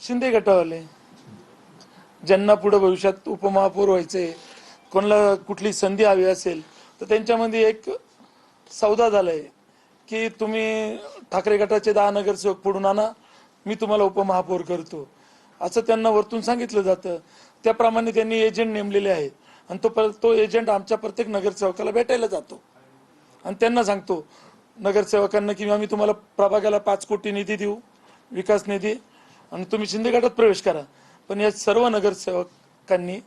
शिंदे गटावाले ज्यांना पुढे भविष्यात उपमहापौर व्हायचे, कोणाला कुठली संधी हवी असेल तर त्यांच्यामध्ये एक सौदा झालाय की तुम्ही ठाकरे गटाचे 10 नगरसेवक पुढून आणा, मी तुम्हाला उपमहापौर करतो, असं त्यांना वरतून सांगितलं जातं. त्याप्रमाणे त्यांनी एजंट नेमलेले आहेत आणि तो एजंट आमच्या प्रत्येक नगरसेवकाला भेटायला जातो आणि त्यांना सांगतो नगरसेवकांना की आम्ही तुम्हाला प्रभागाला 5 कोटी निधी देऊ, विकास निधी, आणि तुम्ही शिंदे गटात प्रवेश करा. पण या सर्व नगरसेवकांनी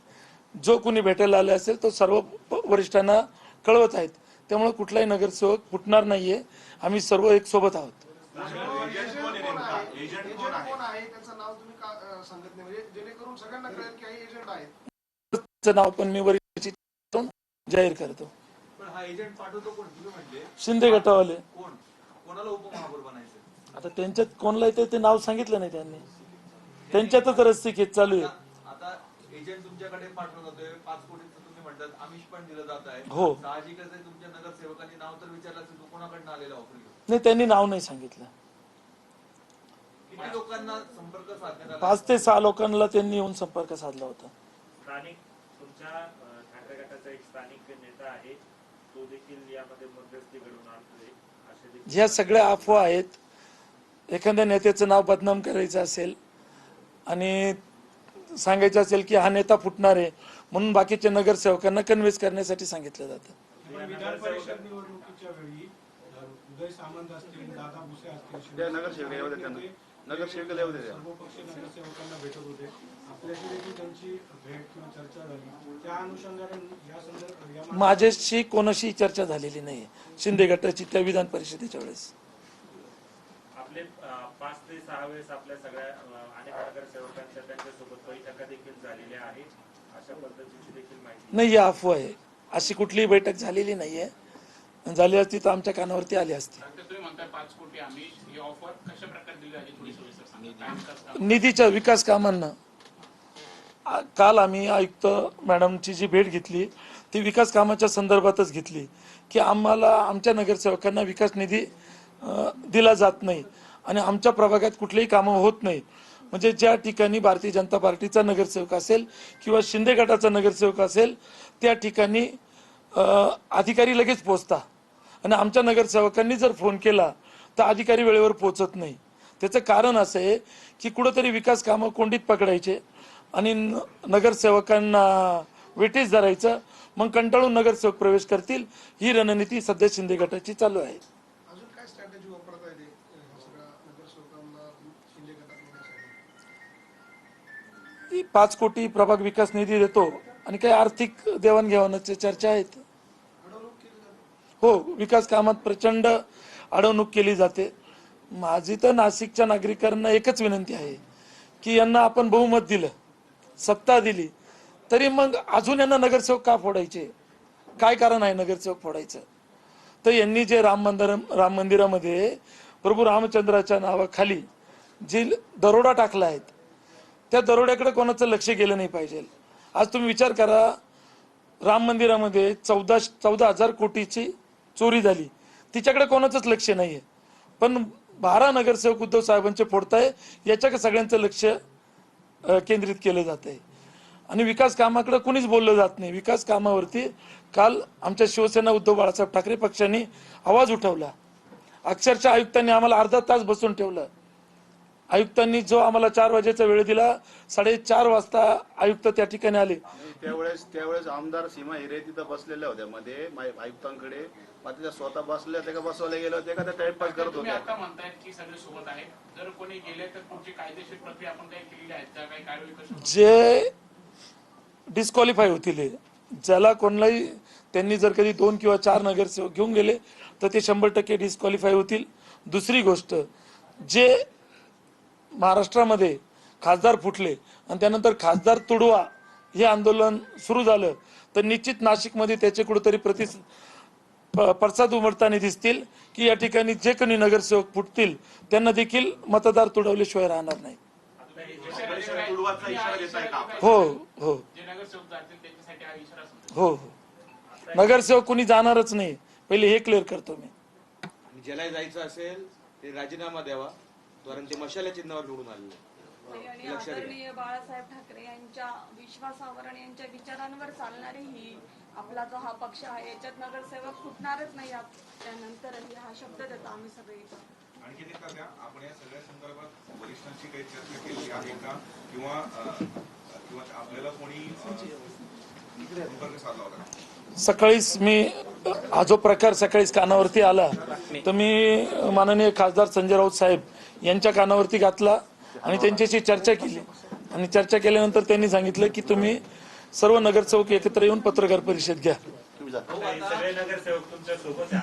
जो कोणी भेटायला आले असेल तो सर्व वरिष्ठांना कळवत आहेत. त्यामुळे कुठलाही नगरसेवक फुटणार नाहीये, आम्ही सर्व एक सोबत आहोत. नाव पण मी वरिष्ठ जाहीर करतो. शिंदे गटावाले. आता त्यांच्यात कोणाला येते ते नाव सांगितलं नाही त्यांनी, त्यांच्यातच रस्सीखेच चालू आहे. आता एजंट तुमच्याकडे पाठवत होते, 5 कोटीचं तुम्ही म्हणतात आमिष पण दिलं जात आहे. हो, साहजिकच आहे, तुमच्या नगरसेवकांनी नाव तर विचारलं असेल, कोणाकडनं आलेलं ऑफर घेऊन? नाही, त्यांनी नाव नाही सांगितलं. किती लोकांना संपर्क साधण्यात आला? 5 ते 6 लोकांना त्यांनी येऊन संपर्क साधला होता. स्थानिक तुमच्या ठाकरे गटाचा एक स्थानिक नेता आहे, तो देखील यामध्ये मध्यस्थी घडवून आणतोय, असे देखील ह्या सगळ्या अफवा आहेत. एखाद्या नेत्याचं नाव बदनाम करायचं असेल आणि सांगायचं असेल की हा नेता फुटणार आहे म्हणून बाकीच्या नगरसेवकांना कन्व्हिन्स करण्यासाठी सांगितलं जातं. विधान परिषद निवडणुकीच्या वेळी उदय सामंत असतील, दादा भुसे असतील, सर्वपक्षीय नगरसेवकांना भेटत होते. आपल्याशी देखील त्यांची भेट किंवा चर्चा झाली, त्या अनुषंगाने या संदर्भात माझ्याशी कोणाशी चर्चा झालेली नाही शिंदे गटाची त्या विधान परिषदेच्या वेळेस. आपले 5 ते 6 वेळेस आपल्या सगळ्या अनेक नगरसेवकांच्या त्यांच्यासोबत बैठका देखील झालेल्या आहेत, अशा पद्धतीची देखील माहिती नाही, या अफवा आहे. अशी कुठलीही बैठक झालेली नाहीये. झाली असती तर आमच्या कानावरती आली असती. तुम्ही म्हणताय 5 कोटी आम्ही ही ऑफर कशा प्रकारे दिली आहे थोडी सविस्तर सांगा. निधीच्या विकास कामांना काल आम्ही आयुक्त मॅडमची जी भेट घेतली ती विकास कामाच्या संदर्भातच घेतली की आम्हाला आमच्या नगरसेवकांना विकास निधी दिला जात नाही आणि आमच्या प्रभागात कुठलेही कामं होत नाही. म्हणजे ज्या ठिकाणी भारतीय जनता पार्टीचा नगरसेवक असेल किंवा शिंदे गटाचा नगरसेवक असेल त्या ठिकाणी अधिकारी लगेच पोहोचता आणि आमच्या नगरसेवकांनी जर फोन केला तर अधिकारी वेळेवर पोहोचत नाही. त्याचं कारण असं आहे की कुठंतरी विकास कामं कोंडीत पकडायचे आणि नगरसेवकांना वेटीस धरायचं, मग कंटाळून नगरसेवक प्रवेश करतील. ही रणनीती सध्या शिंदे गटाची चालू आहे. अजून काय स्ट्रॅटेजी वापरता येते सगळ्या नगरसेवकांना शिंदे गटात येण्यासाठी? 5 कोटी प्रभाग विकास निधी देतो आणि काही आर्थिक देवाणघेवाणाच्या चर्चा आहेत. हो, विकास कामात प्रचंड अडवणूक केली जाते. माझी तर नाशिकच्या नागरिकांना एकच विनंती आहे की यांना आपण बहुमत दिलं, सत्ता दिली, तरी मग अजून यांना नगरसेवक का फोडायचे? काय कारण आहे नगरसेवक फोडायचं? तर यांनी जे राम मंदिरामध्ये प्रभू रामचंद्राच्या नावाखाली जी दरोडा टाकला आहे त्या दरोड्याकडे कोणाचं लक्ष गेलं नाही पाहिजे. आज तुम्ही विचार करा, राम मंदिरामध्ये 14,000 कोटीची चोरी झाली, तिच्याकडे कोणाचंच लक्ष नाहीये. पण 12 नगरसेवक उद्धव साहेबांचे फोडताय, याच्याकडे सगळ्यांचं लक्ष केंद्रित केलं जात आहे आणि विकास कामाकडे कुणीच बोललं जात नाही. विकास कामावरती काल आमच्या शिवसेना उद्धव बाळासाहेब ठाकरे पक्षाने आवाज उठवला. अक्षरशः आयुक्तांनी आम्हाला अर्धा तास बसून ठेवलं. आयुक्तांनी जो आम्हाला 4 वाजेचा वेळ दिला, 4:30 वाजता आयुक्त त्या ठिकाणी आले. त्यावेळेस आमदार सीमा हिरे तिथं बसलेल्या होत्या मध्ये आयुक्तांकडे, त्या स्वतः बसल्या त्या का बसवल्या गेल्या होत्या का त्या टाइमपास करत होत्या? आता म्हणतायत की सगळे सोबत आहेत, जर कोणी गेले तर तुमची कायदेशीर प्रक्रिया आपण काही केलेली आहे, त्या काही कारवाई कशी? जे डिस्क्वालिफाय होतील, ज्याला कोणालाही त्यांनी जर कधी 2 किंवा 4 नगरसेवक घेऊन गेले तर ते 100% डिस्क्वालिफाय होतील. दुसरी गोष्ट, जे महाराष्ट्रामध्ये खासदार फुटले आणि त्यानंतर खासदार तुडवा हे आंदोलन सुरू झालं तर निश्चित नाशिकमध्ये त्याचे कुठेतरी पडसाद उमटताना दिसतील की या ठिकाणी जे कोणी नगरसेवक फुटतील त्यांना देखील मतदार तुडवल्याशिवाय राहणार नाही. हो हो हो हो, नगरसेवक कोणी जाणारच नाही, पहिले हे क्लिअर करतो मी. ज्याला जायचं असेल ते राजीनामा द्यावा, कारण ते मशाल्या चिन्हावर निवडून आलेले. नाही आणि आदरणीय बाळासाहेब ठाकरे यांच्या विश्वासावर आणि यांच्या विचारांवर चालणारी ही आपला जो हा पक्ष आहे याच्यात नगरसेवक फुटणारच नाही. त्यानंतरही हा शब्द देतो आम्ही सगळे इथं. आणखी एक द्या, आपण या सगळ्या संदर्भात वरिष्ठांशी काही चर्चा केली आहे का किंवा किंवा आपल्याला कोणी संपर्क साधला होता? सकाळीच मी हा जो प्रकार सकाळीच कानावरती आला तर मी माननीय खासदार संजय राऊत साहेब यांच्या कानावरती घातला आणि त्यांच्याशी चर्चा केली आणि चर्चा केल्यानंतर त्यांनी सांगितलं की तुम्ही सर्व नगरसेवक एकत्र येऊन पत्रकार परिषद घ्या. सगळे नगरसेवक तुमच्या सोबत आहे.